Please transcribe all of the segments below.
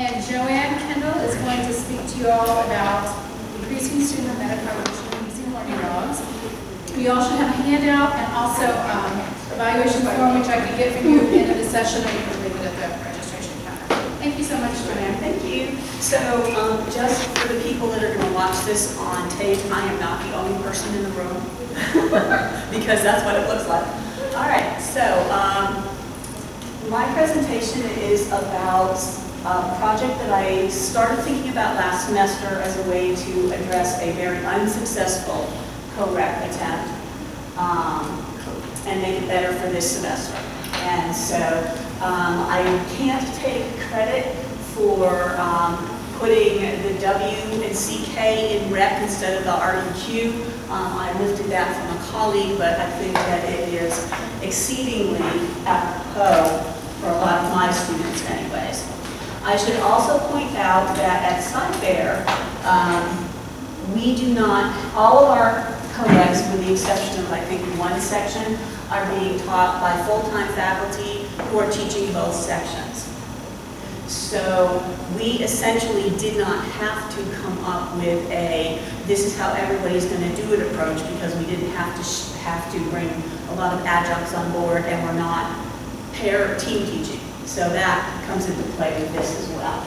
And Joanne Kendall is going to speak to you all about increasing student metacognition using learning dogs. We all should have a handout and also evaluation form, which I can get from you at the end of the session, or you can leave it at the registration counter. Thank you so much, Joanne. Thank you. So just for the people that are going to watch this on tape, I am not the only person in the room because that's what it looks like. All right, so my presentation is about a project that I started thinking about last semester as a way to address a very unsuccessful co-rec attempt and make it better for this semester. And so I can't take credit for putting the W and CK in rec instead of the R and Q. I lifted that from a colleague, but I think that it is exceedingly apropos for a lot of my students anyways. I should also point out that at SciFair, we do not, all of our co-recs, with the exception of I think one section, are being taught by full-time faculty who are teaching both sections. So we essentially did not have to come up with a, this is how everybody's going to do it approach, because we didn't have to bring a lot of adjuncts on board, and we're not pair team teaching. So that comes into play with this as well.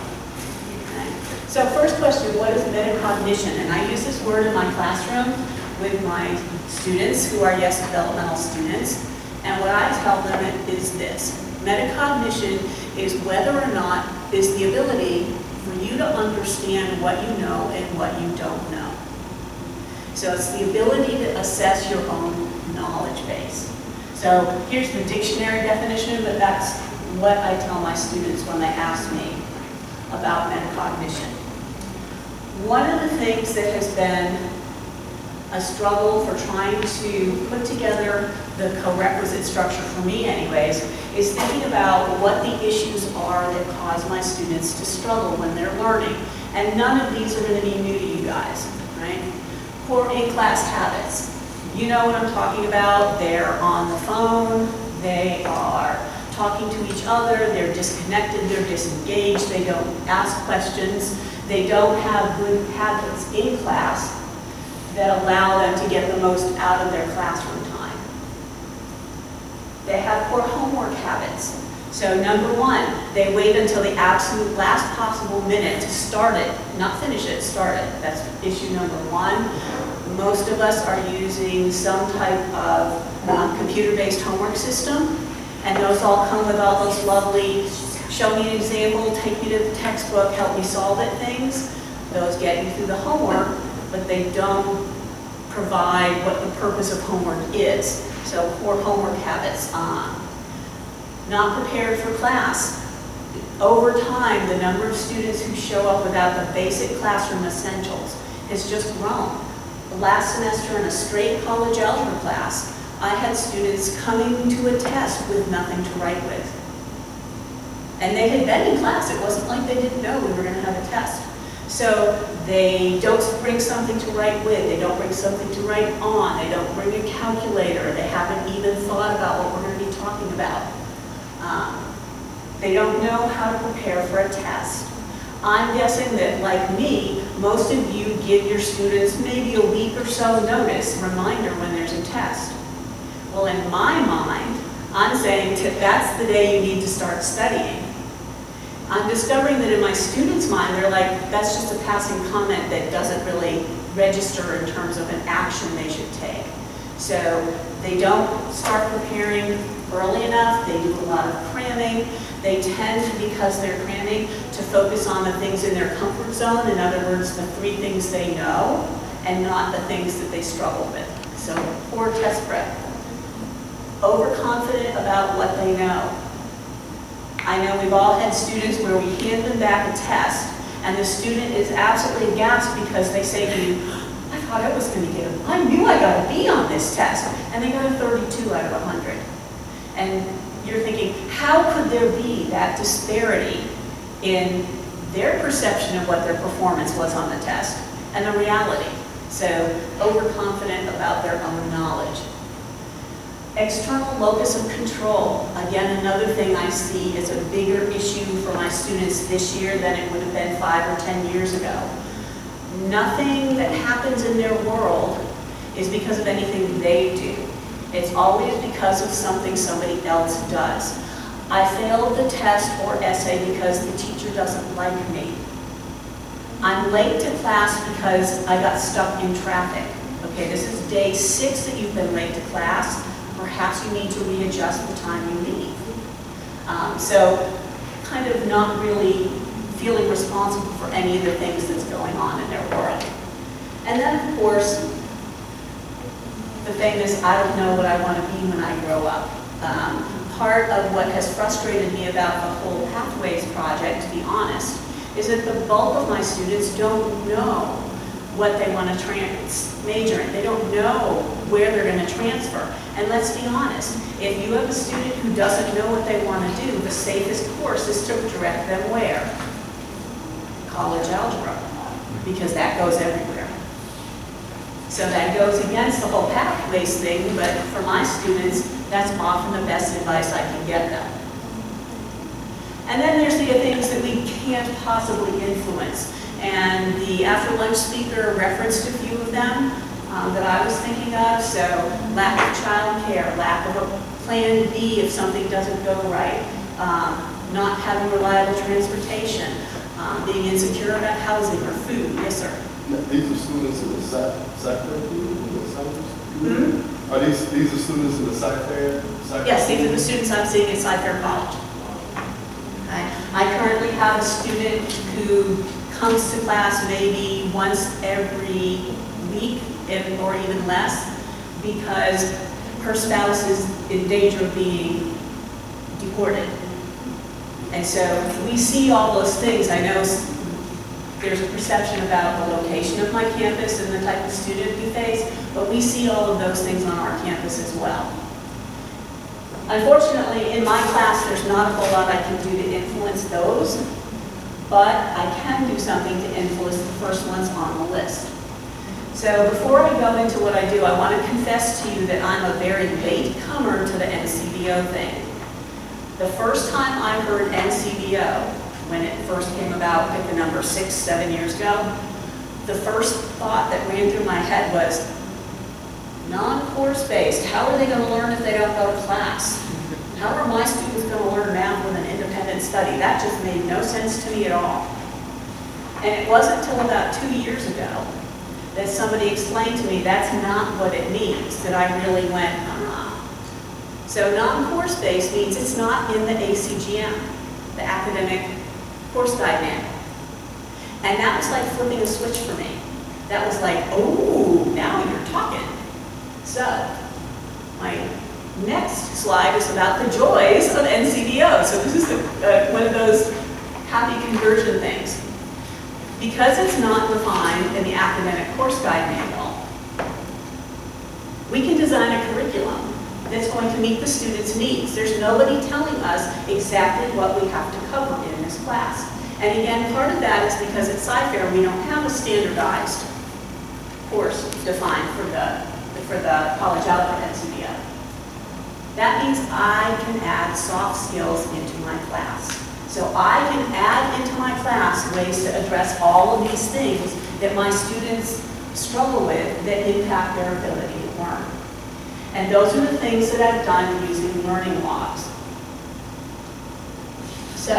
Okay. So first question, what is metacognition? And I use this word in my classroom with my students who are, yes, developmental students. And what I tell them is this. Metacognition is whether or not is the ability for you to understand what you know and what you don't know. So it's the ability to assess your own knowledge base. So here's the dictionary definition, but that's what I tell my students when they ask me about metacognition. One of the things that has been a struggle for trying to put together the co-requisite structure, for me anyways, is thinking about what the issues are that cause my students to struggle when they're learning. And none of these are going to be new to you guys, right? Poor in-class habits. You know what I'm talking about. They're on the phone, they are talking to each other, they're disconnected, they're disengaged, they don't ask questions, they don't have good habits in class that allow them to get the most out of their classroom time. They have poor homework habits. So number one, they wait until the absolute last possible minute to start it, not finish it, start it. That's issue number one. Most of us are using some type of computer-based homework system, and those all come with all those lovely show me an example, take me to the textbook, help me solve it things. Those get you through the homework, but they don't provide what the purpose of homework is. So poor homework habits. Not prepared for class. Over time, the number of students who show up without the basic classroom essentials has just grown. Last semester in a straight college algebra class, I had students coming to a test with nothing to write with. And they had been in class. It wasn't like they didn't know we were going to have a test. So they don't bring something to write with, they don't bring something to write on, they don't bring a calculator, they haven't even thought about what we're going to be talking about. They don't know how to prepare for a test. I'm guessing that, like me, most of you give your students maybe a week or so notice, reminder when there's a test. Well, in my mind, I'm saying that's the day you need to start studying. I'm discovering that in my students' mind, they're like, that's just a passing comment that doesn't really register in terms of an action they should take. So they don't start preparing early enough, they do a lot of cramming, they tend, because they're cramming, to focus on the things in their comfort zone, in other words, the 3 things they know, and not the things that they struggle with. So poor test prep. Overconfident about what they know. I know we've all had students where we hand them back a test, and the student is absolutely aghast because they say to you, I thought I was going to get I knew I got a B on this test, and they got a 32 out of 100. And you're thinking, how could there be that disparity in their perception of what their performance was on the test and the reality? So overconfident about their own knowledge. External locus of control. Again, another thing I see is a bigger issue for my students this year than it would have been 5 or 10 years ago. Nothing that happens in their world is because of anything they do. It's always because of something somebody else does. I failed the test or essay because the teacher doesn't like me. I'm late to class because I got stuck in traffic. Okay, this is day 6 that you've been late to class. Perhaps you need to readjust the time you leave. So kind of not really feeling responsible for any of the things that's going on in their world. And then, of course, the thing is, I don't know what I want to be when I grow up. Part of what has frustrated me about the whole Pathways project, to be honest, is that the bulk of my students don't know what they want to major in. They don't know where they're going to transfer. And let's be honest, if you have a student who doesn't know what they want to do, the safest course is to direct them where? College algebra, because that goes everywhere. So that goes against the whole Pathways thing, but for my students, that's often the best advice I can get them. And then there's the things that we can't possibly influence. And the after lunch speaker referenced a few of them that I was thinking of. So lack of childcare, lack of a plan B if something doesn't go right, not having reliable transportation, being insecure about housing or food. Yes, sir. These are students in the sector? Are these are students in the Cyfair? Yes, these are the students I'm seeing at Cyfair College. I currently have a student who comes to class maybe once every week or even less because her spouse is in danger of being deported. And so we see all those things. I know there's a perception about the location of my campus and the type of student we face, but we see all of those things on our campus as well. Unfortunately, in my class, there's not a whole lot I can do to influence those, but I can do something to influence the first ones on the list. So before I go into what I do, I want to confess to you that I'm a very late comer to the NCBO thing. The first time I heard NCBO, when it first came about, pick the number 6, 7 years ago, the first thought that ran through my head was, non-course based, how are they going to learn if they don't go to class? How are my students going to learn math with an independent study? That just made no sense to me at all. And it wasn't until about 2 years ago that somebody explained to me that's not what it means, that I really went, So non-course based means it's not in the ACGM, the academic course guide manual. And that was like flipping a switch for me. That was like, oh, now you're talking. So, my next slide is about the joys of NCBO. So this is one of those happy conversion things. Because it's not defined in the academic course guide manual, we can design a curriculum that's going to meet the students' needs. There's nobody telling us exactly what we have to cover in this class. And again, part of that is because at Cyfair we don't have a standardized course defined for the college algebra NCBO. That means I can add soft skills into my class. So I can add into my class ways to address all of these things that my students struggle with that impact their ability to learn. And those are the things that I've done using learning logs. So,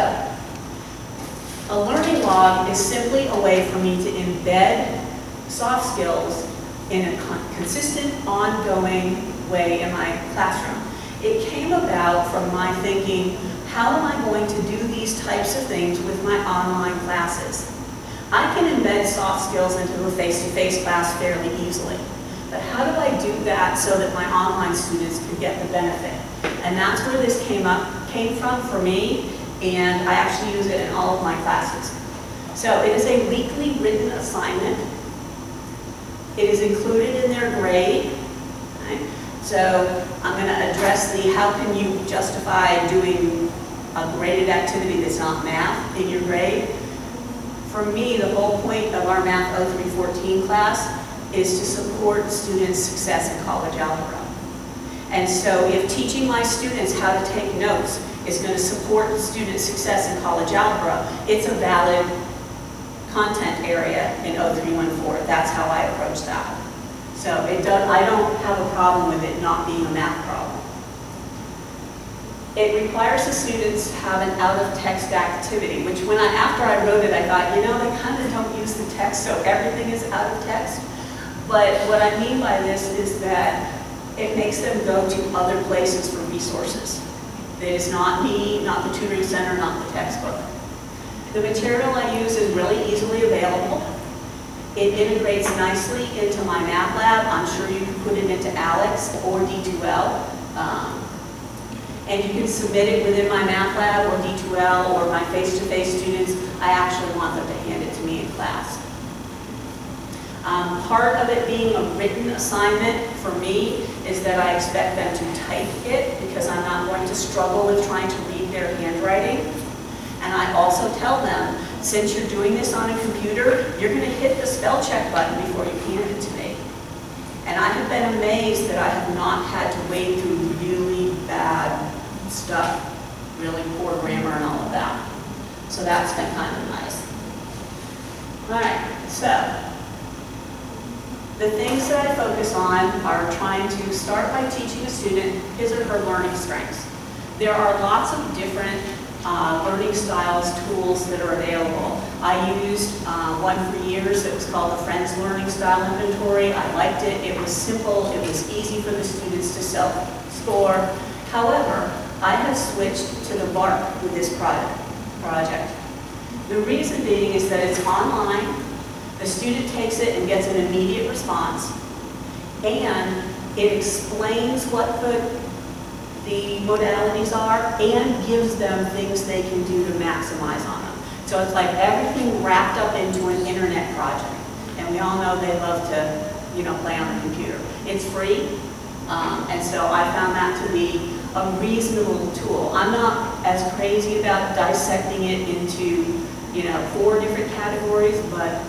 a learning log is simply a way for me to embed soft skills in a consistent, ongoing way in my classroom. It came about from my thinking, how am I going to do these types of things with my online classes? I can embed soft skills into a face-to-face class fairly easily. But how do I do that so that my online students can get the benefit? And that's where this came from for me, and I actually use it in all of my classes. So it is a weekly written assignment. It is included in their grade. Okay? So I'm going to address how can you justify doing a graded activity that's not math in your grade. For me, the whole point of our Math 0314 class is to support students' success in college algebra. And so if teaching my students how to take notes is going to support student success in college algebra, it's a valid content area in 0314. That's how I approach that. So I don't have a problem with it not being a math problem. It requires the students to have an out-of-text activity, which after I wrote it, I thought, they kind of don't use the text, so everything is out of text. But what I mean by this is that it makes them go to other places for resources. It is not me, not the tutoring center, not the textbook. The material I use is really easily available. It integrates nicely into my math lab. I'm sure you can put it into Alex or D2L. And you can submit it within my math lab or D2L or my face-to-face students. I actually want them to hand it to me in class. Part of it being a written assignment for me is that I expect them to type it because I'm not going to struggle with trying to read their handwriting. And I also tell them, since you're doing this on a computer, you're going to hit the spell check button before you hand it to me. And I have been amazed that I have not had to wade through really bad stuff, really poor grammar and all of that. So that's been kind of nice. All right, so the things that I focus on are trying to start by teaching a student his or her learning strengths. There are lots of different learning styles, tools that are available. I used one for years that was called the Friends Learning Style Inventory. I liked it. It was simple. It was easy for the students to self-score. However, I have switched to the BARC with this project. The reason being is that it's online. The student takes it and gets an immediate response, and it explains what the modalities are and gives them things they can do to maximize on them. So it's like everything wrapped up into an internet project. And we all know they love to, play on the computer. It's free, and so I found that to be a reasonable tool. I'm not as crazy about dissecting it into, 4 different categories, but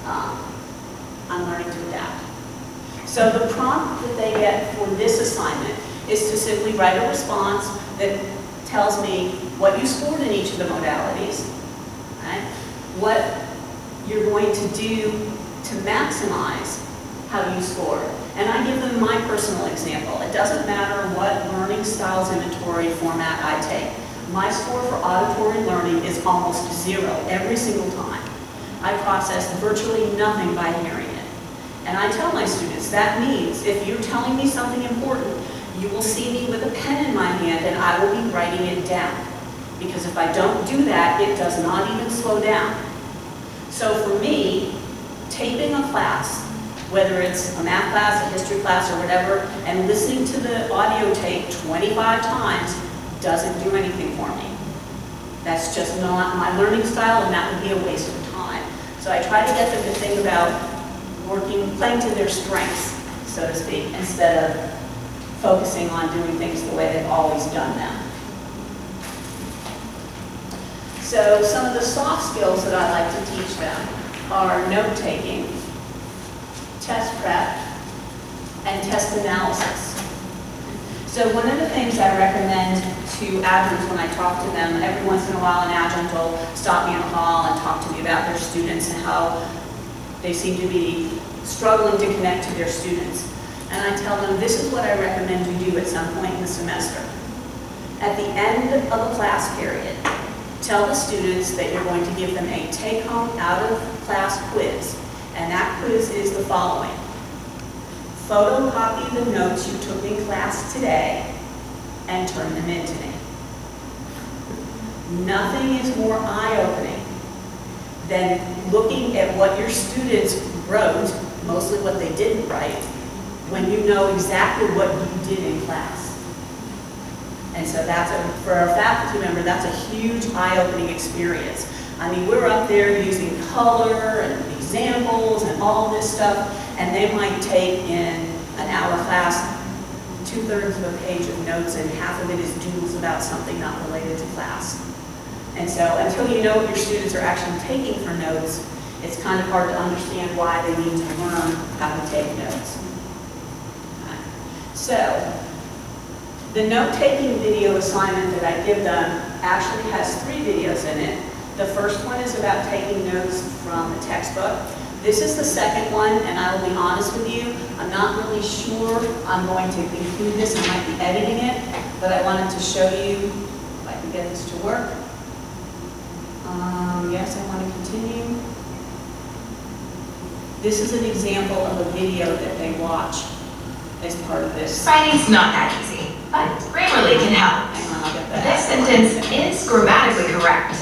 I'm learning to adapt. So the prompt that they get for this assignment is to simply write a response that tells me what you scored in each of the modalities, right? What you're going to do to maximize how you scored. And I give them my personal example. It doesn't matter what learning styles inventory format I take. My score for auditory learning is almost 0 every single time. I process virtually nothing by hearing it. And I tell my students, that means if you're telling me something important, you will see me with a pen in my hand and I will be writing it down. Because if I don't do that, it does not even slow down. So for me, taping a class, whether it's a math class, a history class, or whatever, and listening to the audio tape 25 times doesn't do anything for me. That's just not my learning style, and that would be a waste of time. So I try to get them to think about playing to their strengths, so to speak, instead of focusing on doing things the way they've always done them. So some of the soft skills that I like to teach them are note-taking, test prep, and test analysis. So one of the things I recommend to adjuncts when I talk to them, every once in a while an adjunct will stop me in the hall and talk to me about their students and how they seem to be struggling to connect to their students. And I tell them, this is what I recommend you do at some point in the semester. At the end of a class period, tell the students that you're going to give them a take-home out-of-class quiz. And that quiz is the following. Photocopy the notes you took in class today and turn them in to me. Nothing is more eye-opening than looking at what your students wrote, mostly what they didn't write, when you know exactly what you did in class. And so for a faculty member, that's a huge eye-opening experience. I mean, we're up there using color and examples and all this stuff, and they might take in an hour class 2/3 of a page of notes, and half of it is doodles about something not related to class. And so until you know what your students are actually taking for notes, it's kind of hard to understand why they need to learn how to take notes. So The note-taking video assignment that I give them actually has 3 videos in it. The first one is about taking notes from a textbook. This is the second one, and I will be honest with you, I'm not really sure I'm going to include this. I might be editing it, but I wanted to show you if I can get this to work. Yes, I want to continue. This is an example of a video that they watch as part of this. Writing's not that easy, but Grammarly can help. Hang on, I'll get that. This sentence is grammatically correct.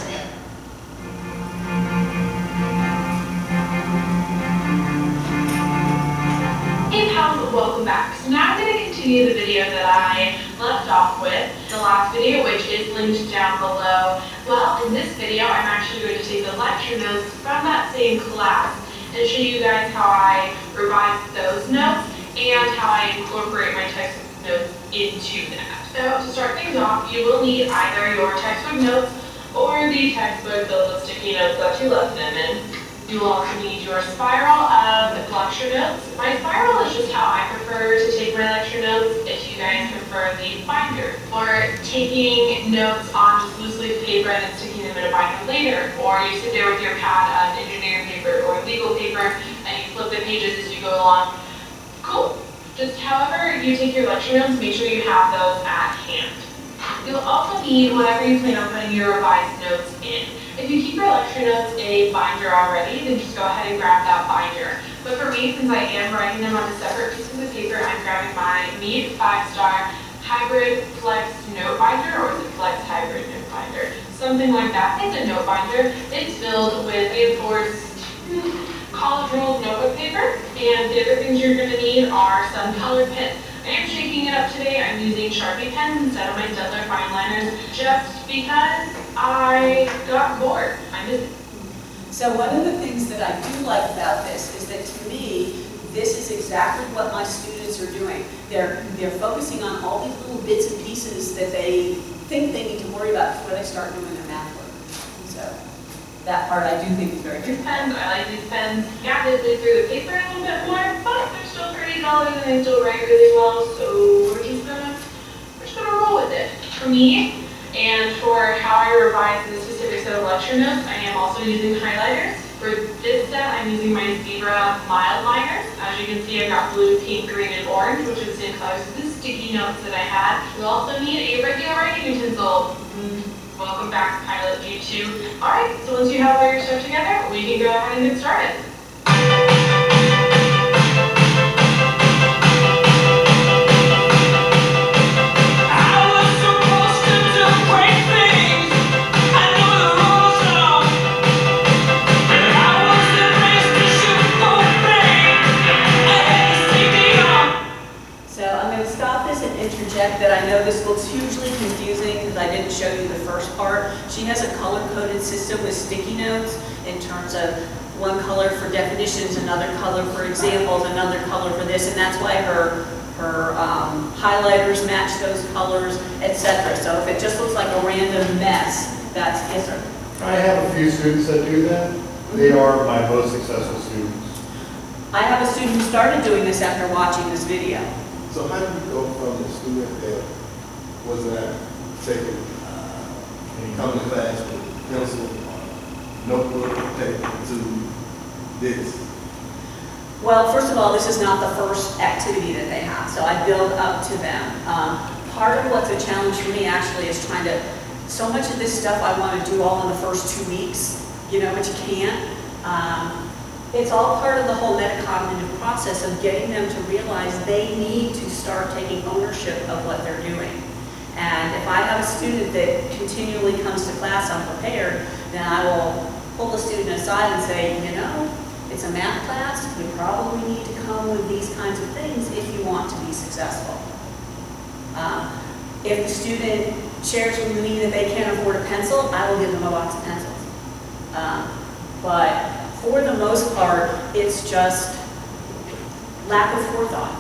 Hey pals, welcome back. So now I'm going to continue the video that I left off with, the last video, which is linked down below. Well, in this video, I'm actually going to take the lecture notes from that same class and show you guys how I revise those notes and how I incorporate my textbook notes into that. So to start things off, you will need either your textbook notes or the textbook filled with sticky notes that you left them in. You will also need your spiral of lecture notes. My spiral is just how I prefer to take my lecture notes. If you guys prefer the binder, or taking notes on just loose leaf paper and then sticking them in a binder later, or you sit there with your pad of engineering paper or legal paper and you flip the pages as you go along. Cool. Just however you take your lecture notes, make sure you have those at hand. You'll also need whatever you plan on putting your revised notes in. If you keep your lecture notes in a binder already, then just go ahead and grab that binder. But for me, since I am writing them on a separate piece of paper, I'm grabbing my Mead 5-Star Hybrid Flex Note Binder, or is it Flex Hybrid Note Binder? Something like that. It's a note binder. It's filled with reinforced college rolled notebook paper, and the other things you're going to need are some colored pens. I am shaking it up today. I'm using Sharpie pens instead of my Staedtler fine liners just because I got bored. I miss it. So one of the things that I do like about this is that to me, this is exactly what my students are doing. They're focusing on all these little bits and pieces that they think they need to worry about before they start doing their math work. So that part I do think is very good. These pens, I like these pens. Yeah, they bleed through the paper a little bit more, but they're still pretty colored and they still write really well, so we're just gonna roll with it. For me, and for how I revise the specific set of lecture notes, I am also using highlighters. For this set, I'm using my Zebra mild liners. As you can see, I've got blue, pink, green, and orange, which is the same colors as the sticky notes that I had. You'll also need a regular writing utensil. Welcome back, Pilot G2. All right, so once you have all your stuff together, we can go ahead and get started. That I know this looks hugely confusing because I didn't show you the first part. She has a color-coded system with sticky notes in terms of one color for definitions, another color for examples, another color for this, and that's why her highlighters match those colors, etc. So if it just looks like a random mess, that's different. I have a few students that do that. They are my most successful students. I have a student who started doing this after watching this video. So how do you go from a student that was not taking, coming to class with pencil, notebook, paper to this? Well, first of all, this is not the first activity that they have, so I build up to them. Part of what's a challenge for me actually is trying to, so much of this stuff I want to do all in the first 2 weeks, you know, but you can't. It's all part of the whole metacognitive process of getting them to realize they need to start taking ownership of what they're doing. And if I have a student that continually comes to class unprepared, then I will pull the student aside and say, you know, it's a math class, you probably need to come with these kinds of things if you want to be successful. If the student shares with me that they can't afford a pencil, I will give them a box of pencils. But for the most part, it's just lack of forethought.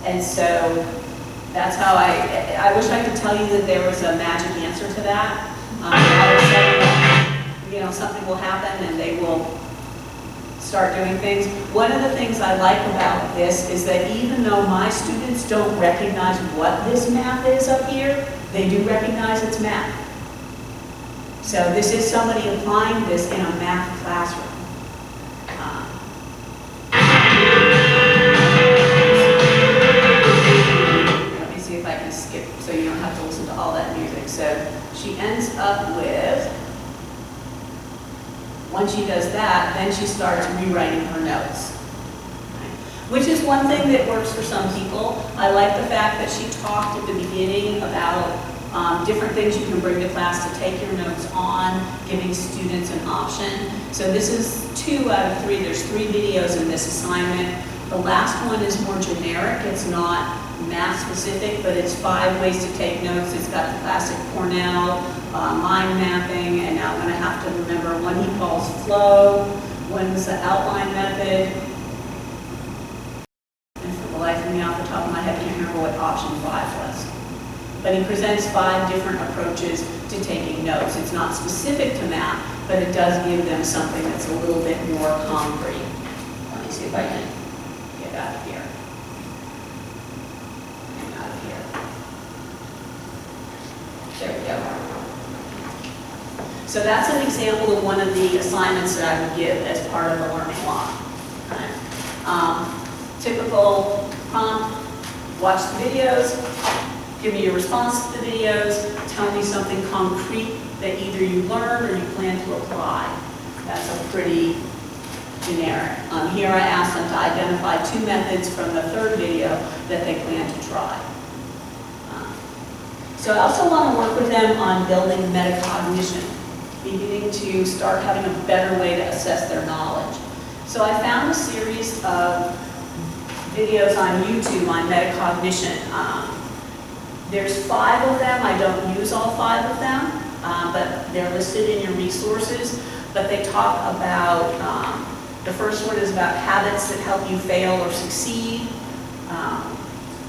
And so that's how I wish I could tell you that there was a magic answer to that. I would say, you know, something will happen and they will start doing things. One of the things I like about this is that even though my students don't recognize what this math is up here, they do recognize it's math. So this is somebody applying this in a math classroom. Let me see if I can skip so you don't have to listen to all that music. So she ends up with, once she does that, then she starts rewriting her notes. Which is one thing that works for some people. I like the fact that she talked at the beginning about different things you can bring to class to take your notes on, giving students an option. So this is 2 out of 3. There's 3 videos in this assignment. The last one is more generic. It's not math specific, but it's 5 ways to take notes. It's got the classic Cornell, mind mapping, and now I'm going to have to remember one he calls flow, one's the outline method. And for the life of me, off the top of my head, I can't remember what option 5 was. But he presents 5 different approaches to taking notes. It's not specific to math, but it does give them something that's a little bit more concrete. Let me see if I can get out of here. And out of here. There we go. So that's an example of one of the assignments that I would give as part of the learning log. Okay. Typical prompt, watch the videos, give me your response to the videos, tell me something concrete that either you learned or you plan to apply. That's a pretty generic. Here I asked them to identify 2 methods from the 3rd video that they plan to try. So I also want to work with them on building metacognition, beginning to start having a better way to assess their knowledge. So I found a series of videos on YouTube on metacognition. There's 5 of them. I don't use all 5 of them, but they're listed in your resources. But they talk about, the first one is about habits that help you fail or succeed.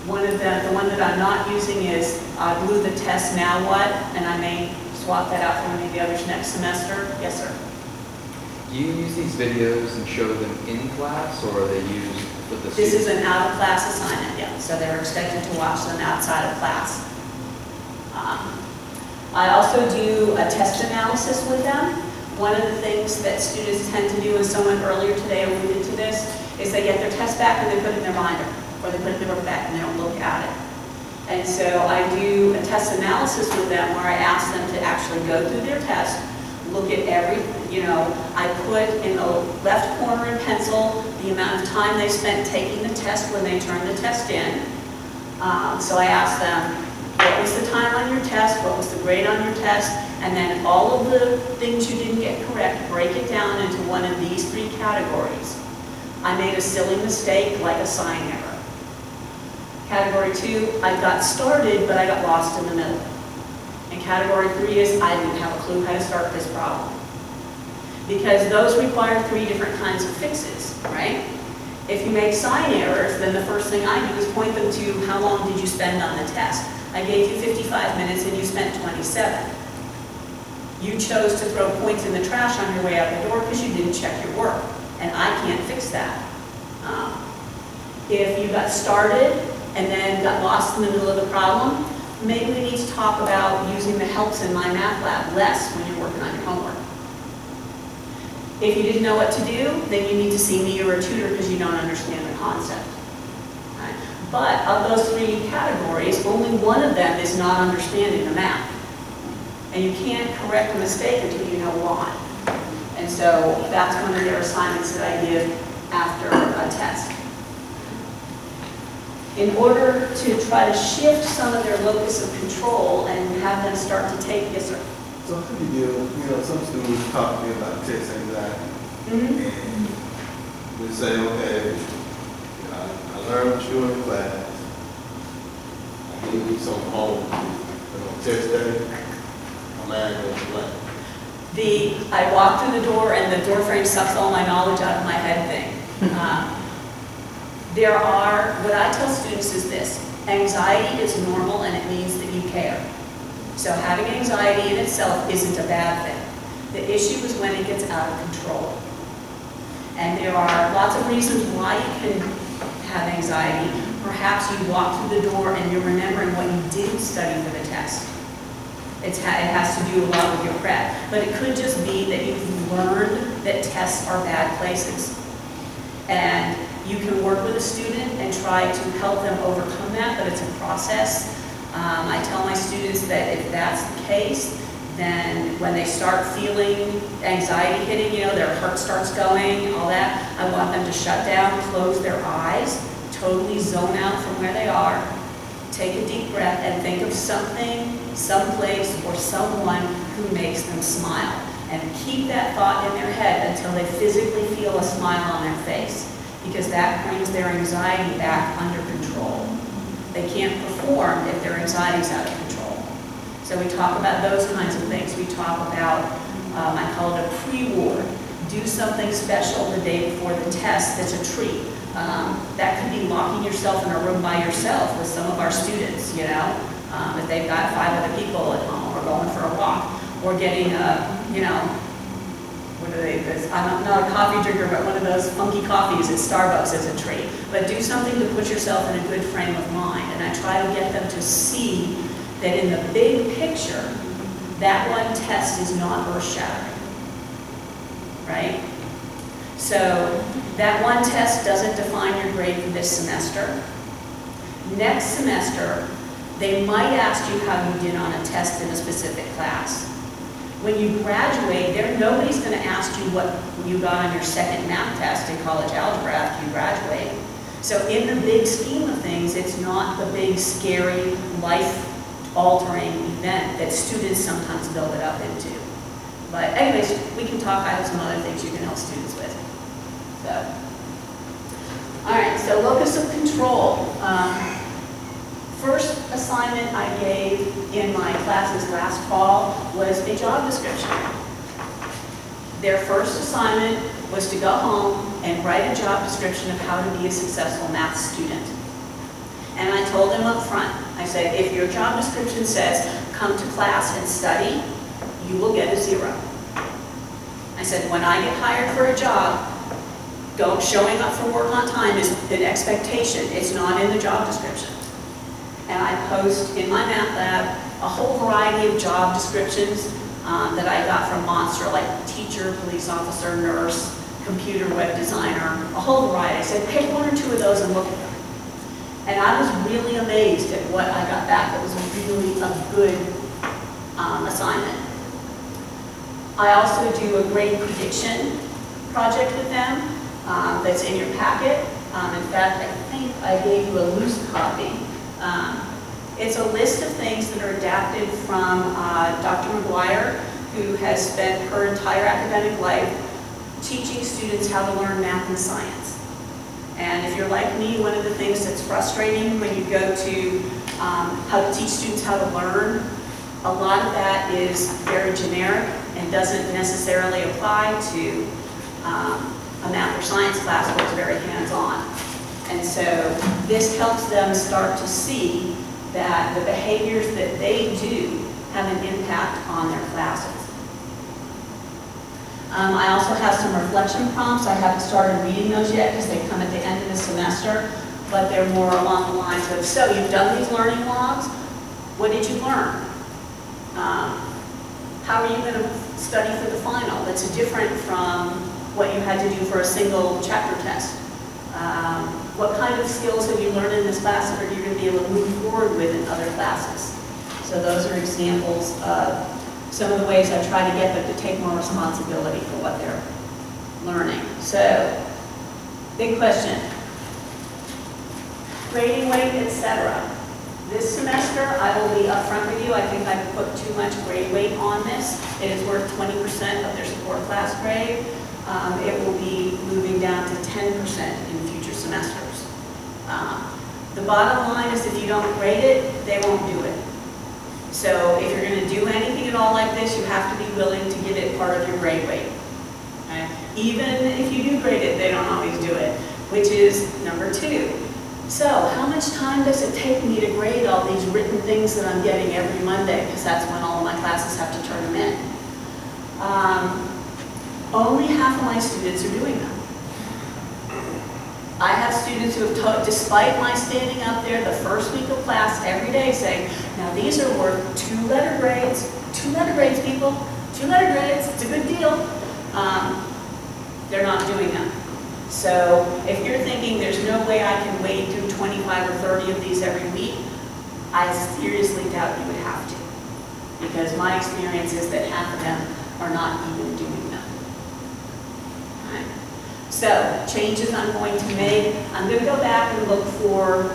One of them, the one that I'm not using is, I blew the test, now what? And I may swap that out for one of the others next semester. Yes, sir. Do you use these videos and show them in class, or are they used with the students? This is an out-of-class assignment, yeah. So they're expected to watch them outside of class. I also do a test analysis with them. One of the things that students tend to do, and someone earlier today alluded to this, is they get their test back and they put it in their binder, or they put it in their book bag and they don't look at it. And so I do a test analysis with them where I ask them to actually go through their test, look at I put in the left corner in pencil the amount of time they spent taking the test when they turned the test in. So I asked them, what was the time on your test, what was the grade on your test, and then all of the things you didn't get correct, break it down into one of these 3 categories. I made a silly mistake like a sign error. Category 2, I got started, but I got lost in the middle. And category 3 is I didn't have a clue how to start this problem. Because those require 3 different kinds of fixes, right? If you make sign errors, then the first thing I do is point them to how long did you spend on the test. I gave you 55 minutes and you spent 27. You chose to throw points in the trash on your way out the door because you didn't check your work. And I can't fix that. If you got started and then got lost in the middle of the problem, maybe we need to talk about using the helps in my math lab less when you're working on your homework. If you didn't know what to do, then you need to see me or a tutor because you don't understand the concept. Right? But of those 3 categories, only one of them is not understanding the math. And you can't correct a mistake until you know why. And so that's one of their assignments that I give after a test. In order to try to shift some of their locus of control and have them start to take, yes sir? So how do you deal, some students talk to me about test anxiety. And we say, okay, I learned what you were in class. I gave you some homework. But on test day, my mind goes blank. I walk through the door and the door frame sucks all my knowledge out of my head thing. What I tell students is this, anxiety is normal and it means that you care. So having anxiety in itself isn't a bad thing. The issue is when it gets out of control. And there are lots of reasons why you can have anxiety. Perhaps you walk through the door and you're remembering what you didn't study for the test. It has to do a lot with your prep. But it could just be that you've learned that tests are bad places. And you can work with a student and try to help them overcome that, but it's a process. I tell my students that if that's the case, then when they start feeling anxiety hitting, their heart starts going, all that, I want them to shut down, close their eyes, totally zone out from where they are, take a deep breath, and think of something, someplace, or someone who makes them smile. And keep that thought in their head until they physically feel a smile on their face, because that brings their anxiety back under control. They can't perform if their anxiety is out of control. So we talk about those kinds of things. We talk about, I call it a pre-ward. Do something special the day before the test that's a treat. That could be locking yourself in a room by yourself with some of our students, if they've got 5 other people at home, or going for a walk, or getting what are they, I'm not a coffee drinker, but one of those funky coffees at Starbucks is a treat. But do something to put yourself in a good frame of mind. And I try to get them to see that in the big picture, that one test is not earth-shattering, right? So that one test doesn't define your grade for this semester. Next semester, they might ask you how you did on a test in a specific class. When you graduate, nobody's going to ask you what you got on your second math test in college algebra after you graduate. So in the big scheme of things, it's not the big, scary, life-altering event that students sometimes build it up into. But anyways, we can talk. I have some other things you can help students with. So, all right, so locus of control. First assignment I gave in my classes last fall was a job description. Their first assignment was to go home and write a job description of how to be a successful math student. And I told them up front, I said, if your job description says, come to class and study, you will get a 0. I said, when I get hired for a job, showing up for work on time is an expectation. It's not in the job description. And I post in my math lab a whole variety of job descriptions that I got from Monster, like teacher, police officer, nurse, computer web designer, a whole variety. I said, pick 1 or 2 of those and look at them. And I was really amazed at what I got back. It was really a good assignment. I also do a grade prediction project with them that's in your packet. In fact, I think I gave you a loose copy. It's a list of things that are adapted from Dr. McGuire, who has spent her entire academic life teaching students how to learn math and science. And if you're like me, one of the things that's frustrating when you go to how to teach students how to learn, a lot of that is very generic and doesn't necessarily apply to a math or science class where it's very hands-on. And so this helps them start to see that the behaviors that they do have an impact on their classes. I also have some reflection prompts. I haven't started reading those yet because they come at the end of the semester, but they're more along the lines of, so you've done these learning logs, what did you learn? How are you going to study for the final? That's different from what you had to do for a single chapter test. What kind of skills have you learned in this class that you're going to be able to move forward with in other classes? So those are examples of some of the ways I try to get them to take more responsibility for what they're learning. So, big question. Grading weight, etc. This semester, I will be upfront with you. I think I've put too much grade weight on this. It is worth 20% of their support class grade. It will be moving down to 10% in future semesters. The bottom line is if you don't grade it, they won't do it. So if you're going to do anything at all like this, you have to be willing to give it part of your grade weight. Okay? Even if you do grade it, they don't always do it, which is number 2. So how much time does it take me to grade all these written things that I'm getting every Monday? Because that's when all of my classes have to turn them in. Only half of my students are doing that. I have students who have taught, despite my standing up there the first week of class every day saying, now these are worth 2-letter grades. 2-letter grades, people. 2-letter grades. It's a good deal. They're not doing them. So if you're thinking there's no way I can wade through 25 or 30 of these every week, I seriously doubt you would have to. Because my experience is that half of them are not even doing them. Right. So, changes I'm going to make, I'm going to go back and look for,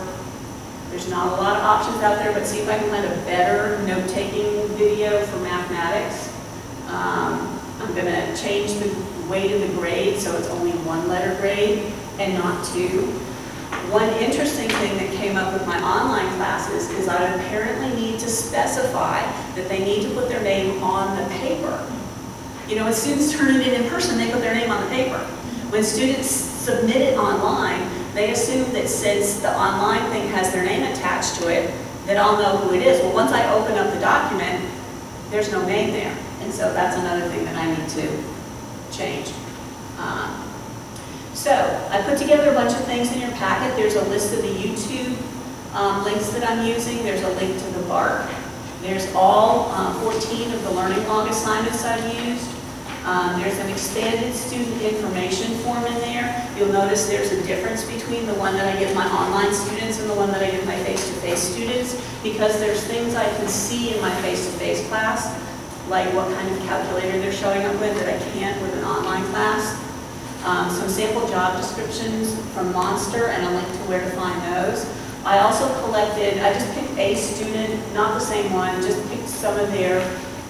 there's not a lot of options out there, but see if I can find a better note-taking video for mathematics. I'm going to change the weight of the grade so it's only 1-letter grade and not 2. One interesting thing that came up with my online classes is I apparently need to specify that they need to put their name on the paper. You know, when students turn it in person, they put their name on the paper. When students submit it online, they assume that since the online thing has their name attached to it, that I'll know who it is. Well, once I open up the document, there's no name there. And so that's another thing that I need to change. So I put together a bunch of things in your packet. There's a list of the YouTube links that I'm using. There's a link to the BARC. There's all 14 of the learning log assignments I've used. There's an expanded student information form in there. You'll notice there's a difference between the one that I give my online students and the one that I give my face-to-face students, because there's things I can see in my face-to-face class, like what kind of calculator they're showing up with that I can't with an online class. Some sample job descriptions from Monster and a link to where to find those. I also collected, I just picked a student, not the same one, just picked some of their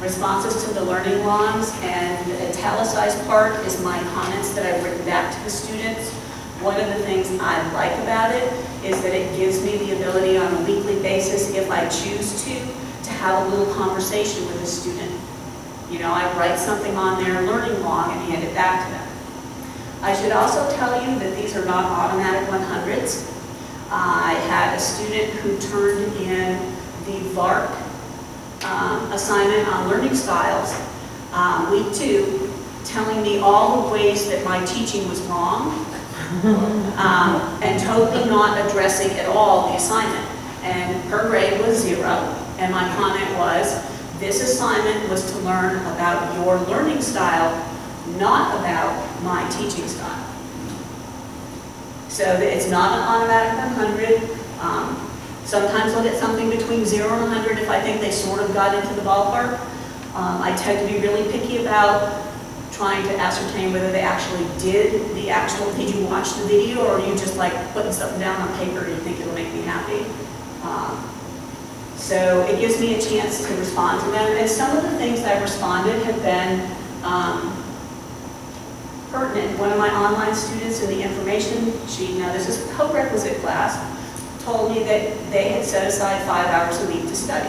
responses to the learning logs, and the italicized part is my comments that I've written back to the students. One of the things I like about it is that it gives me the ability on a weekly basis, if I choose to have a little conversation with a student. You know, I write something on their learning log and hand it back to them. I should also tell you that these are not automatic 100s. I had a student who turned in the VARC assignment on learning styles, week 2, telling me all the ways that my teaching was wrong, and totally not addressing at all the assignment. And her grade was 0, and my comment was, this assignment was to learn about your learning style, not about my teaching style. So it's not an automatic 100. Sometimes I'll get something between 0 and 100 if I think they sort of got into the ballpark. I tend to be really picky about trying to ascertain whether they actually did you watch the video, or are you just like putting something down on paper and you think it'll make me happy? So it gives me a chance to respond to them. And some of the things I've responded have been pertinent. One of my online students in the information sheet, now this is a co-requisite class, told me that they had set aside 5 hours a week to study.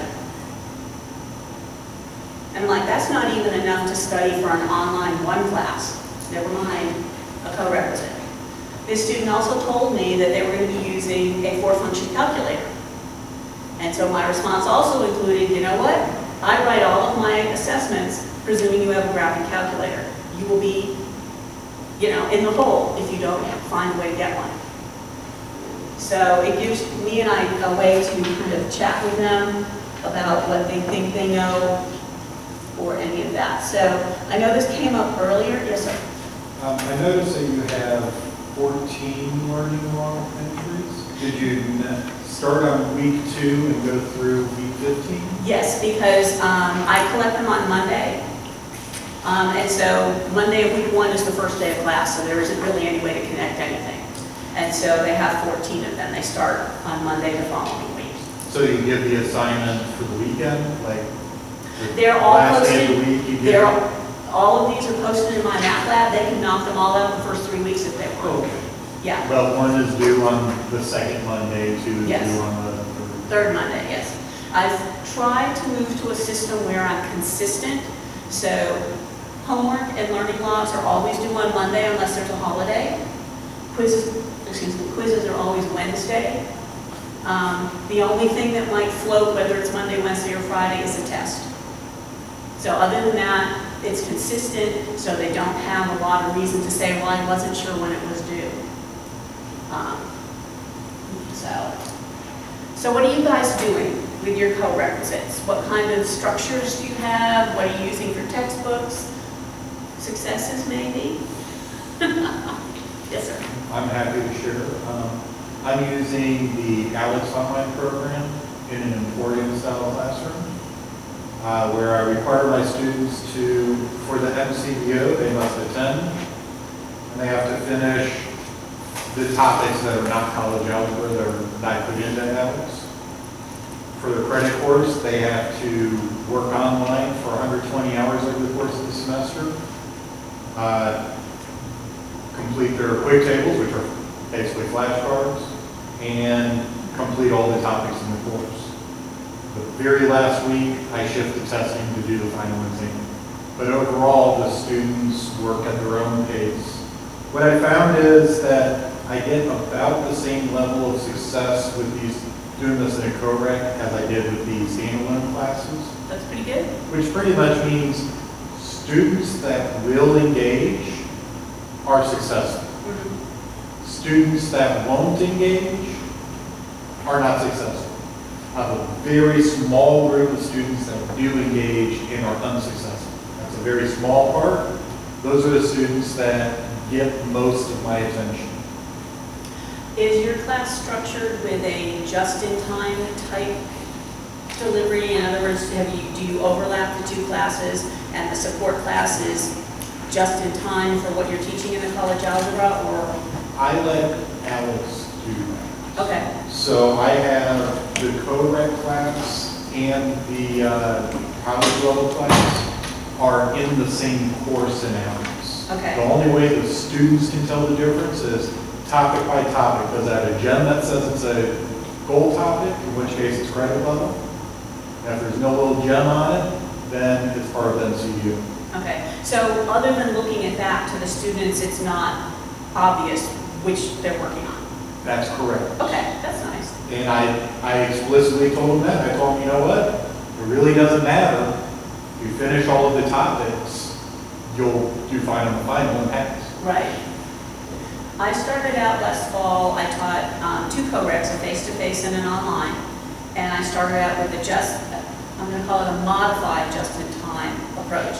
And I'm like, that's not even enough to study for an online 1 class, never mind a co-requisite. This student also told me that they were going to be using a 4-function calculator. And so my response also included, you know what? I write all of my assessments presuming you have a graphing calculator. You will be, you know, in the hole if you don't find a way to get one. So it gives me and I a way to kind of chat with them about what they think they know or any of that. So I know this came up earlier. Yes, sir. I noticed that you have 14 learning log entries. Did you start on week 2 and go through week 15? Yes, because I collect them on Monday. And so Monday of week 1 is the first day of class, so there isn't really any way to connect anything. And so they have 14 of them. They start on Monday the following week. So you give the assignment for the weekend, like They're all last posted. day of the week you give? All of these are posted in my math lab. They can knock them all out the first 3 weeks if they want. Okay. Yeah. But 1 is due on the second Monday, 2 is Yes. due on the Third Monday, yes. I've tried to move to a system where I'm consistent. So homework and learning logs are always due on Monday unless there's a holiday. Quizzes are always Wednesday. The only thing that might float, whether it's Monday, Wednesday, or Friday, is a test. So other than that, it's consistent, so they don't have a lot of reason to say, well, I wasn't sure when it was due. So what are you guys doing with your co-requisites? What kind of structures do you have? What are you using for textbooks? Successes, maybe? Yes, sir. I'm happy to share. I'm using the Alex online program in an Emporium-style classroom, where I require my students to, for the MCBO, they must attend, and they have to finish the topics that are not college algebra that are not put into Alex. For the credit course, they have to work online for 120 hours over the course of the semester, complete their quick tables, which are basically flashcards, and complete all the topics in the course. The very last week, I shift the testing to do the final exam. But overall, the students work at their own pace. What I found is that I get about the same level of success with these, doing this in a co-rec as I did with the standalone classes, That's pretty good. which pretty much means students that will engage are successful. Students that won't engage are not successful. I have a very small group of students that do engage and are unsuccessful. That's a very small part. Those are the students that get most of my attention. Is your class structured with a just-in-time type delivery? In other words, do you overlap the two classes and the support class is just in time for what you're teaching in the college algebra, or? I let Alex do that. Okay, So I have the co-rec class and the college level class are in the same course in Alex. Okay. The only way the students can tell the difference is topic by topic. Does that have a gem that says it's a gold topic, in which case it's credit level? And if there's no little gem on it, then it's part of NCU. okay. So other than looking at that, to the students, it's not obvious which they're working on? That's correct. Okay, that's nice. And I explicitly told them that. I told them, you know what? It really doesn't matter. You finish all of the topics, you'll do fine on the final and pass. Right. I started out last fall, I taught two co-recs, a face-to-face and an online. And I started out with I'm going to call it a modified just-in-time approach.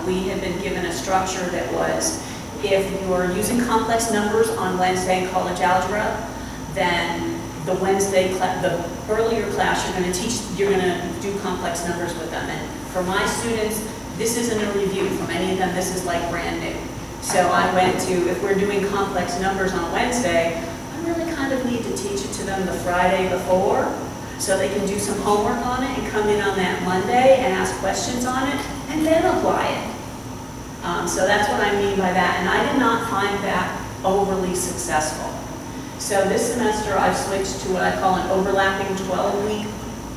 We had been given a structure that was, if you're using complex numbers on Wednesday in college algebra, then the the earlier class you're going to do complex numbers with them. And for my students, this isn't a review. For many of them, this is like brand new. So I went to, if we're doing complex numbers on Wednesday, I really kind of need to teach it to them the Friday before, so they can do some homework on it and come in on that Monday and ask questions on it, and then apply it. So that's what I mean by that, and I did not find that overly successful. So this semester I've switched to what I call an overlapping 12-week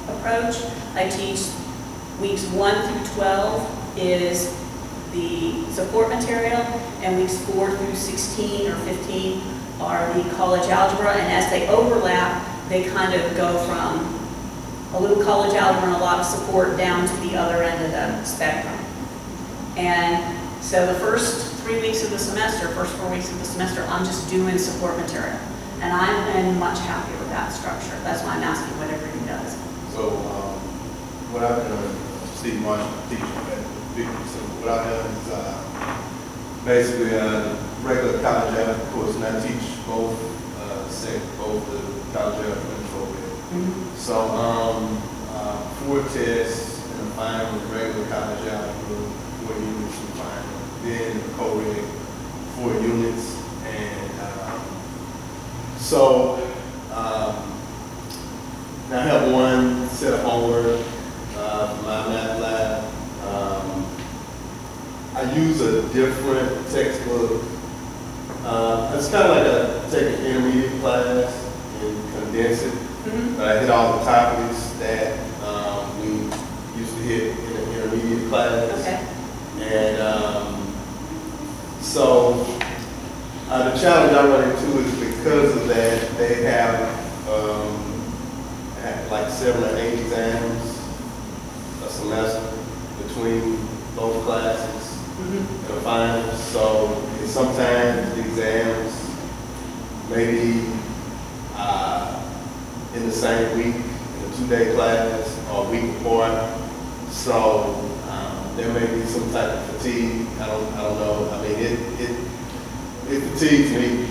approach. I teach weeks 1 through 12 is the support material, and weeks 4 through 16 or 15 are the college algebra, and as they overlap, they kind of go from a little college algebra and a lot of support down to the other end of the spectrum. And so the first 3 weeks of the semester, first 4 weeks of the semester, I'm just doing support material. And I've been much happier with that structure. That's why I'm asking what everybody does. So, what I've done, Steve Marshall, teacher at Victory, so what I've done is, basically, regular college algebra course, and I teach both, both the college algebra and the program. So, 4 tests and a final regular college algebra, 4 units and final, then co-reg 4 units, and so now I have one set of homework for my math lab. I use a different textbook. It's kind of like take an intermediate class and condense it. But I hit all the topics that we used to hit in an intermediate class. Okay. And so the challenge I run into is because of that, they have like 7 or 8 exams a semester between both classes and the finals. So sometimes the exams may maybe in the same week, in a 2-day class, or a week apart. So there may be some type of fatigue. I don't know. I mean, it fatigues me.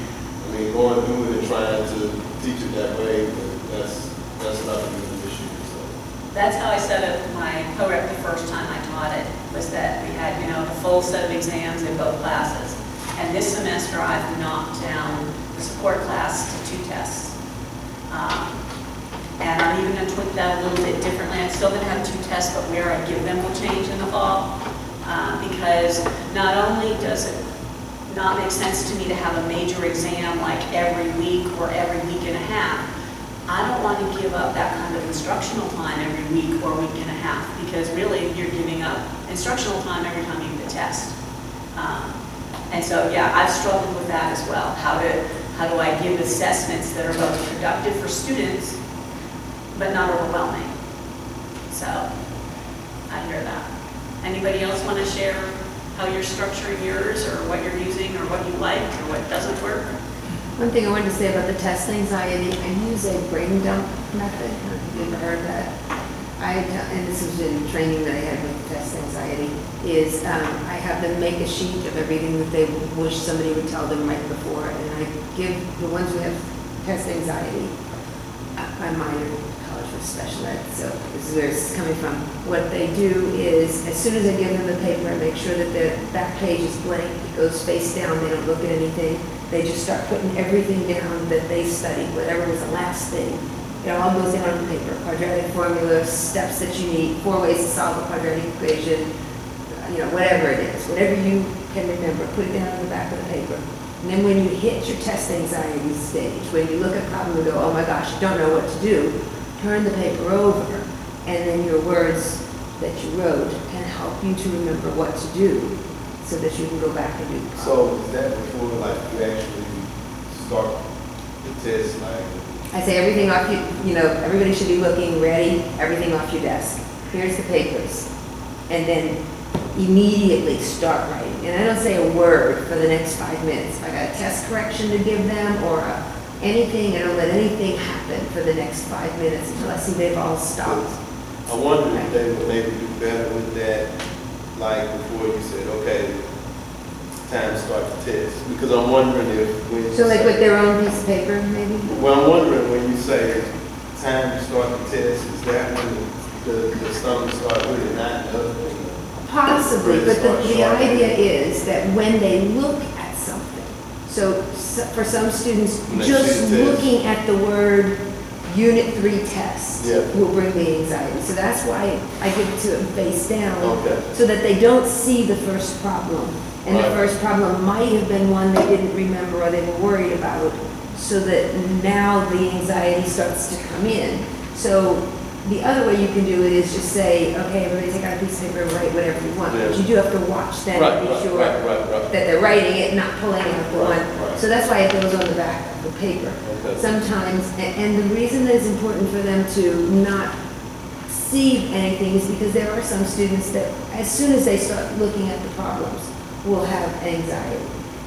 I mean, going through it and trying to teach it that way, but that's not an issue. So. That's how I set up my co-rep the first time I taught it, was that we had, the full set of exams in both classes. And this semester I've knocked down the support class to 2 tests. And I'm even going to tweak that a little bit differently. I'm still going to have 2 tests, but where I give them will change in the fall. Because not only does it not make sense to me to have a major exam like every week or every week and a half, I don't want to give up that kind of instructional time every week or week and a half, because really you're giving up instructional time every time you get a test. And so, yeah, I've struggled with that as well. How do I give assessments that are both productive for students, but not overwhelming? So, I hear that. Anybody else want to share how you're structuring yours, or what you're using, or what you like, or what doesn't work? One thing I wanted to say about the test anxiety, I use a brain dump method. I don't know if you've ever heard that. And this was in training that I had with test anxiety, is I have them make a sheet of everything that they wish somebody would tell them right before, and I give the ones who have test anxiety, I minor in college with special ed, so this is where it's coming from. What they do is, as soon as I give them the paper, I make sure that the back page is blank, it goes face down, they don't look at anything. They just start putting everything down that they studied, whatever was the last thing. It all goes down on the paper. Quadratic formula, steps that you need, 4 ways to solve a quadratic equation, whatever it is, whatever you can remember, put it down on the back of the paper. And then when you hit your test anxiety stage, when you look at a problem and go, oh my gosh, don't know what to do, turn the paper over, and then your words that you wrote can help you to remember what to do, so that you can go back and do the problem. So is that before, like, you actually start the test, like? I say everything off everybody should be looking ready, everything off your desk. Here's the papers. And then immediately start writing. And I don't say a word for the next 5 minutes. If I got a test correction to give them or anything, I don't let anything happen for the next 5 minutes until I see they've all stopped. I wonder if they would maybe do better with that, like before you said, okay, time to start the test. Because I'm wondering if when you So like say, with their own piece of paper, maybe? well, I'm wondering when you say time to start the test, is that when the stomach starts really knotting up? Possibly, but the Sharp. idea is that when they look at something, so for some students, When they just see the test. looking at the word Unit 3 test Yeah. will bring the anxiety. So that's why I give it to them face down, Okay. so that they don't see the first problem. And the Right. first problem might have been one they didn't remember or they were worried about, so that now the anxiety starts to come in. So the other way you can do it is just say, okay, everybody take out a piece of paper and write whatever you want. But Yeah. you do have to watch them Right, and be right, sure right. that they're writing it, not pulling out the Right, one. right. So that's why it goes on the back of the paper. Okay. Sometimes, and the reason that it's important for them to not see anything is because there are some students that, as soon as they start looking at the problems, will have anxiety.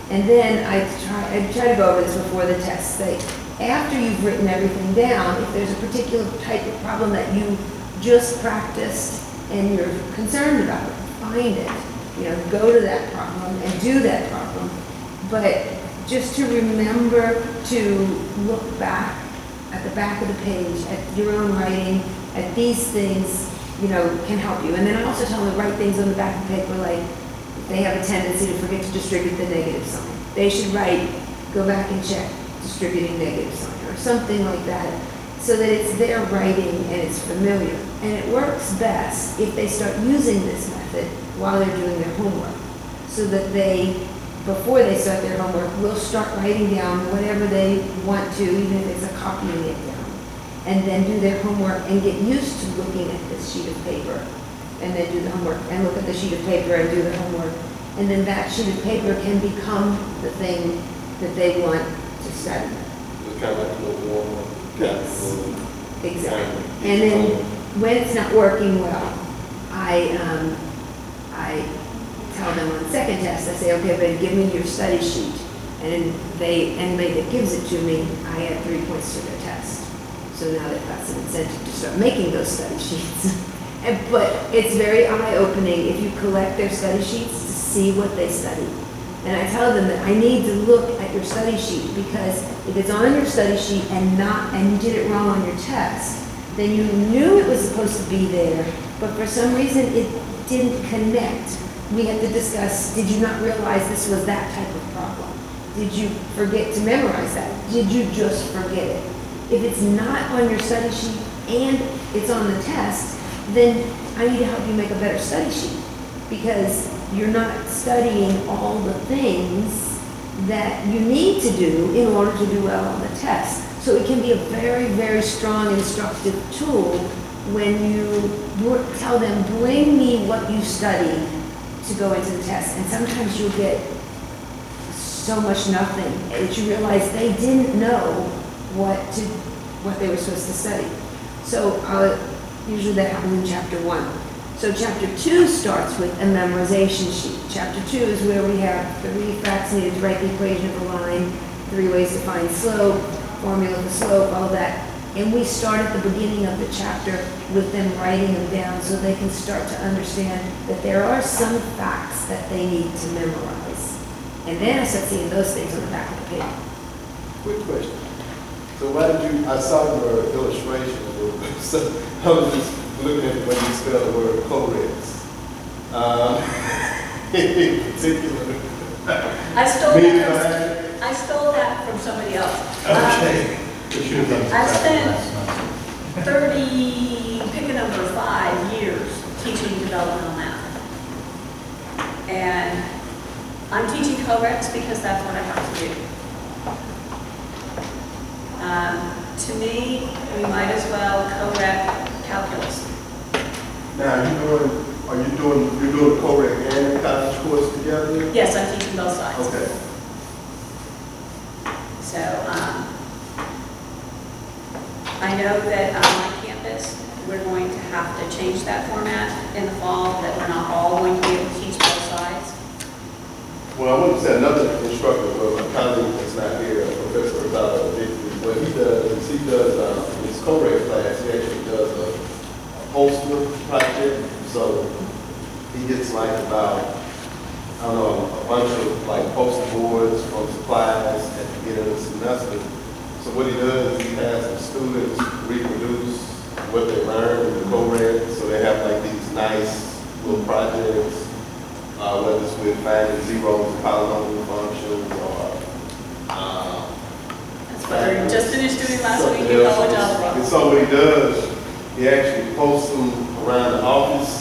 And then I try to go over this before the test. Say, after you've written everything down, if there's a particular type of problem that you just practiced and you're concerned about, find it. Go to that problem and do that problem. But just to remember to look back at the back of the page, at your own writing, at these things, can help you. And then I also tell them to write things on the back of the paper, like if they have a tendency to forget to distribute the negative sign. They should write, go back and check distributing negative sign, or something like that, so that it's their writing and it's familiar. And it works best if they start using this method while they're doing their homework, so that they, before they start their homework, will start writing down whatever they want to, even if it's a copying it down, and then do their homework and get used to looking at this sheet of paper, and then do the homework, and look at the sheet of paper and do the homework. And then that sheet of paper can become the thing that they want to study. It's kind of like a little warm. Yes. Exactly. And then when it's not working well, I tell them on the second test, I say, okay, but give me your study sheet. And anybody that gives it to me, I add 3 points to their test. So now they've got some incentive to start making those study sheets. But it's very eye-opening if you collect their study sheets to see what they study. And I tell them that I need to look at your study sheet, because if it's on your study sheet and you did it wrong on your test, then you knew it was supposed to be there, but for some reason it didn't connect. We had to discuss, did you not realize this was that type of problem? Did you forget to memorize that? Did you just forget it? If it's not on your study sheet and it's on the test, then I need to help you make a better study sheet, because you're not studying all the things that you need to do in order to do well on the test. So it can be a very, very strong instructive tool when you tell them, bring me what you studied to go into the test. And sometimes you'll get so much nothing that you realize they didn't know what they were supposed to study. So usually that happens in chapter 1. So chapter 2 starts with a memorization sheet. Chapter 2 is where we have 3 facts needed to write the equation of a line, 3 ways to find slope, formula for slope, all that. And we start at the beginning of the chapter with them writing them down so they can start to understand that there are some facts that they need to memorize. And then I start seeing those things on the back of the paper. Quick question. So why did you, I saw your illustration, so I was just looking at when you spell the word corrects. In particular. I stole that from somebody else. Okay. I spent pick a number, 5 years teaching developmental math. And I'm teaching corrects because that's what I have to do. To me, we might as well correct calculus. Now, you're doing correct and the college course together? Yes, I'm teaching both sides. Okay. So, I know that on my campus, we're going to have to change that format in the fall, that we're not all going to be able to teach both sides. Well, I want to say another instructor, well, a colleague that's not here, Professor what he does is in his correct class, he actually does a poster project. So he gets like about, I don't know, a bunch of like poster boards from supplies at the beginning of the semester. So what he does is he has the students reproduce what they learned in the program. So they have like these nice little projects, whether it's with finding zeros and polynomial functions or That's what I just finished doing last week in something else. college algebra. And so what he does, he actually posts them around the office.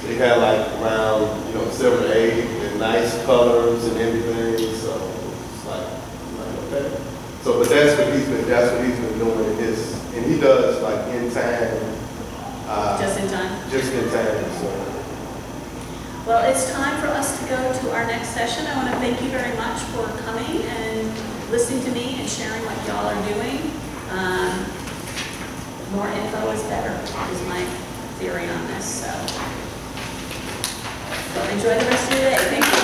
They have like around, 7 or 8 and nice colors and everything. So it's like okay. So, but that's what he's been doing in his, and he does like in time. Just in time? Just in time, so. Well, it's time for us to go to our next session. I want to thank you very much for coming and listening to me and sharing what y'all are doing. More info is better, is my theory on this. So enjoy the rest of your day. Thank you.